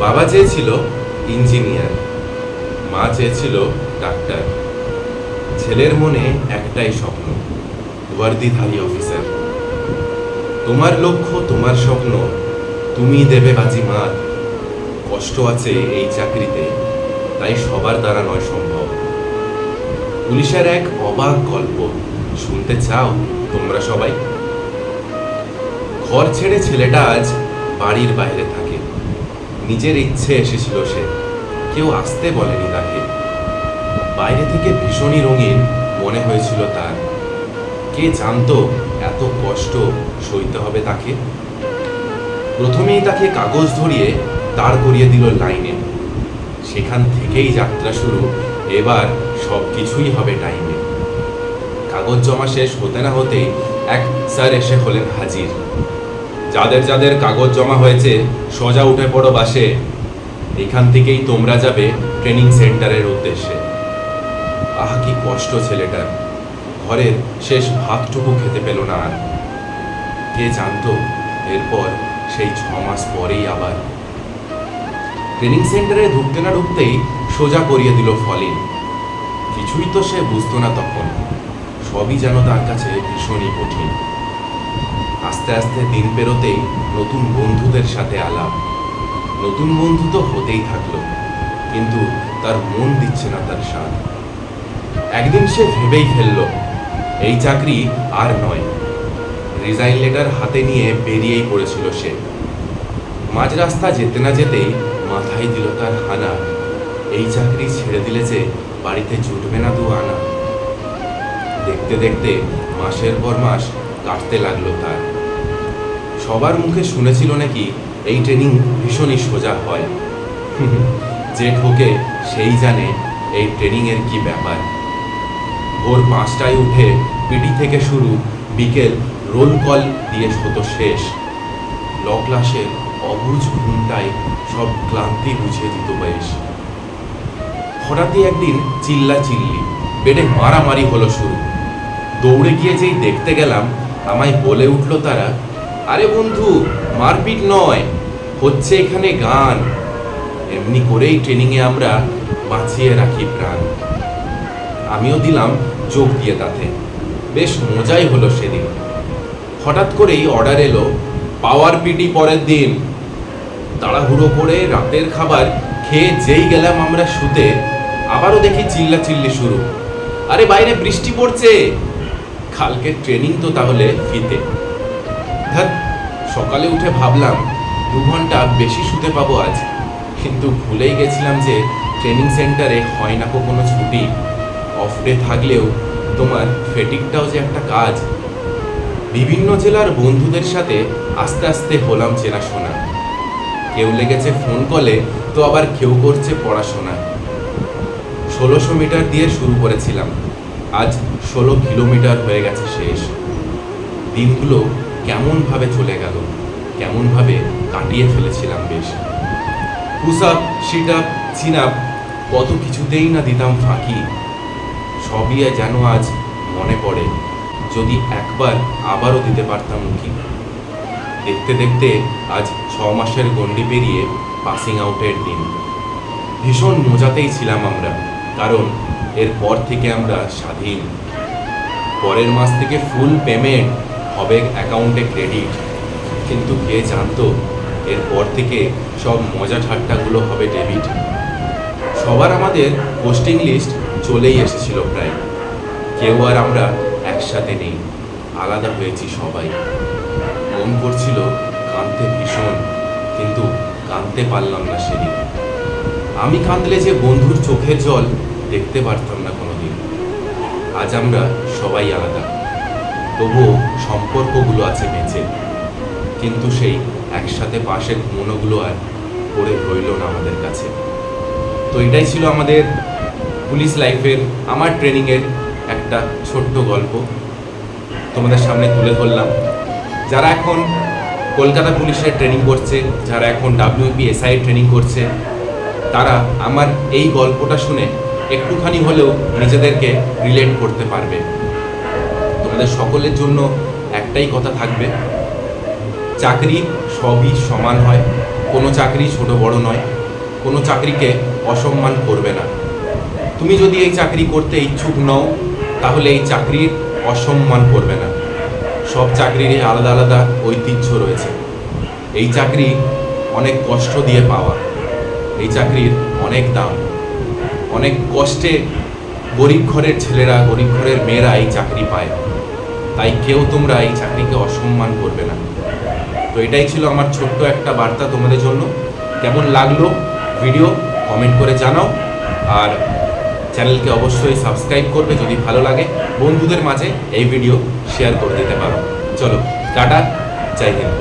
বাবা চেয়েছিল ইঞ্জিনিয়ার, মা চেয়েছিল ডাক্তার। ছেলের মনে একটাই স্বপ্ন, ওয়ার্দিধারী অফিসার। তোমার লক্ষ্য, তোমার স্বপ্ন, তুমি দেবে বাজিমাত। কষ্ট আছে এই চাকরিতে, তাই সবার দ্বারা নয় সম্ভব। পুলিশের এক অবাক গল্প শুনতে চাও তোমরা সবাই? ঘর ছেড়ে ছেলেটা আজ বাড়ির বাইরে থাকে। নিজের ইচ্ছে এসেছিল সে, কেউ আসতে বলেনি তাকে। বাইরে থেকে ভীষণই রঙিন মনে হয়েছিল তার। কে জানতো এত কষ্ট সইতে হবে তাকে? প্রথমেই তাকে কাগজ ধরিয়ে দাঁড় করিয়ে দিল লাইনে। সেখান থেকেই যাত্রা শুরু। এবার সব কিছুই হবে টাইমে। কাগজ জমা শেষ হতে না হতেই এক স্যার এসে হলেন হাজির। যাদের যাদের কাগজ জমা হয়েছে সোজা উঠে পড়ো বাসে। এখান থেকেই তোমরা যাবে ট্রেনিং সেন্টারের উদ্দেশ্যে। আহা, কি কষ্ট ছেলেটার। ঘরের শেষ ভাতটুকু খেতে পেল না আর। কে জানতো এরপর সেই 6 মাস পরেই আবার। ট্রেনিং সেন্টারে ঢুকতে না ঢুকতেই সোজা করিয়ে দিল ফলিন। কিছুই তো সে বুঝতো না তখন। সবই যেন তার কাছে ভীষণই কঠিন। আস্তে আস্তে দিন পেরোতেই নতুন বন্ধুদের সাথে আলাপ। নতুন বন্ধু তো হতেই থাকলো, কিন্তু তার মন দিচ্ছে না তার সাথ। একদিন সে ভেবেই ফেললো এই চাকরি আর নয়। রিজাইন লেটার হাতে নিয়ে বেরিয়েই পড়েছিল সে। মাঝ রাস্তা যেতে না যেতেই মাথায় দিল তার হানা, এই চাকরি ছেড়ে দিলে যে বাড়িতে জুটবে না 2 আনা। দেখতে দেখতে মাসের পর মাস কাটতে লাগলো তার। সবার মুখে শুনেছিল নাকি এই ট্রেনিং ভীষণই সোজা হয়। যে ঠোকে সেই জানে এই ট্রেনিংয়ের কি ব্যাপার। ভোর 5টায় উঠে পিটি থেকে শুরু, বিকেল রোল কল দিয়ে হতো শেষ। ল ক্লাসের অবুঝ ঘুমটাই সব ক্লান্তি বুঝিয়ে দিত বেশ। হঠাৎই একদিন চিল্লাচিল্লি, বেডে মারামারি হলো শুরু। দৌড়ে গিয়ে যেই দেখতে গেলাম, আমায় বলে উঠল তারা, আরে বন্ধু, মারপিট নয়, হচ্ছে এখানে গান। এমনি করেই ট্রেনিংয়ে আমরা বাঁচিয়ে রাখি প্রাণ। আমিও দিলাম যোগ দিয়ে তাতে। বেশ মজাই হলো সেদিন। হঠাৎ করেই অর্ডার এলো, পাওয়ার পিটি পরের দিন। তাড়াহুড়ো করে রাতের খাবার খেয়ে যেই গেলাম আমরা শুতে, আবারও দেখি চিল্লাচিল্লি শুরু। আরে বাইরে বৃষ্টি পড়ছে, কালকে ট্রেনিং তো তাহলে ফিতে। ধ্যাৎ, সকালে উঠে ভাবলাম 2 ঘন্টা বেশি শুতে পাবো আজ, কিন্তু ভুলেই গেছিলাম যে ট্রেনিং সেন্টারে হয় না কোনো ছুটি। অফ ডে থাকলেও তোমার ফেটিকটাও যে একটা কাজ। বিভিন্ন জেলার বন্ধুদের সাথে আস্তে আস্তে হলাম চেনাশোনা। কেউ লেগেছে ফোন কলে, তো আবার কেউ করছে পড়াশোনা। 1600 মিটার দিয়ে শুরু করেছিলাম, আজ 16 কিলোমিটার হয়ে গেছে শেষ। দিনগুলো কেমনভাবে চলে গেল, কেমনভাবে কাটিয়ে ফেলেছিলাম বেশ। পুশ আপ, সিট আপ, চিন আপ, কত কিছুতেই না দিতাম ফাঁকি। সবই যেন আজ মনে পড়ে, যদি একবার আবারও দিতে পারতাম উকি। দেখতে দেখতে আজ 6 মাসের গণ্ডি পেরিয়ে পাসিং আউটের দিন। ভীষণ মজাতেই ছিলাম আমরা, কারণ এরপর থেকে আমরা স্বাধীন। পরের মাস থেকে ফুল পেমেন্ট হবে অ্যাকাউন্টে ক্রেডিট। কিন্তু কে জানতো এরপর থেকে সব মজা ঠাট্টাগুলো হবে ডেবিট। সবার আমাদের পোস্টিং লিস্ট চলেই এসেছিল প্রায়। কেউ আর আমরা একসাথে নেই, আলাদা হয়েছি সবাই। মন করছিল কাঁদতে ভীষণ, কিন্তু কাঁদতে পারলাম না সেদিন। আমি কাঁদলে যে বন্ধুর চোখের জল দেখতে পারতাম না কোনোদিন। আজ আমরা সবাই আলাদা, তবুও সম্পর্কগুলো আছে বেঁচে। কিন্তু সেই একসাথে পাশে ঘুমোনোগুলো আর পড়ে রইল না আমাদের কাছে। তো এটাই ছিল আমাদের পুলিশ লাইফের, আমার ট্রেনিংয়ের একটা ছোট্ট গল্প তোমাদের সামনে তুলে ধরলাম। যারা এখন কলকাতা পুলিশের ট্রেনিং করছে, যারা এখন WPSI ট্রেনিং করছে, তারা আমার এই গল্পটা শুনে একটুখানি হলেও নিজেদেরকে রিলেট করতে পারবে। তোমাদের সকলের জন্য একটাই কথা থাকবে, চাকরি সবই সমান হয়, কোনো চাকরি ছোট বড় নয়, কোনো চাকরিকে অসম্মান করবে না। তুমি যদি এই চাকরি করতে ইচ্ছুক নও, তাহলে এই চাকরির অসম্মান করবে না। সব চাকরিরই আলাদা আলাদা ঐতিহ্য রয়েছে। এই চাকরি অনেক কষ্ট দিয়ে পাওয়া, এই চাকরির অনেক দাম, অনেক কষ্টে গরিব ঘরের ছেলেরা, গরিব ঘরের মেয়েরা এই চাকরি পায়। তাই কেউ তোমরা এই চাকরিকে অসম্মান করবে না। তো এটাই ছিল আমার ছোট্ট একটা বার্তা তোমাদের জন্য। কেমন লাগলো ভিডিও কমেন্ট করে জানাও, আর চ্যানেলকে অবশ্যই সাবস্ক্রাইব করবে যদি ভালো লাগে। বন্ধুদের মাঝে এই ভিডিও শেয়ার করে দিতে পারো। চলো টাটা, জয় হিন্দ।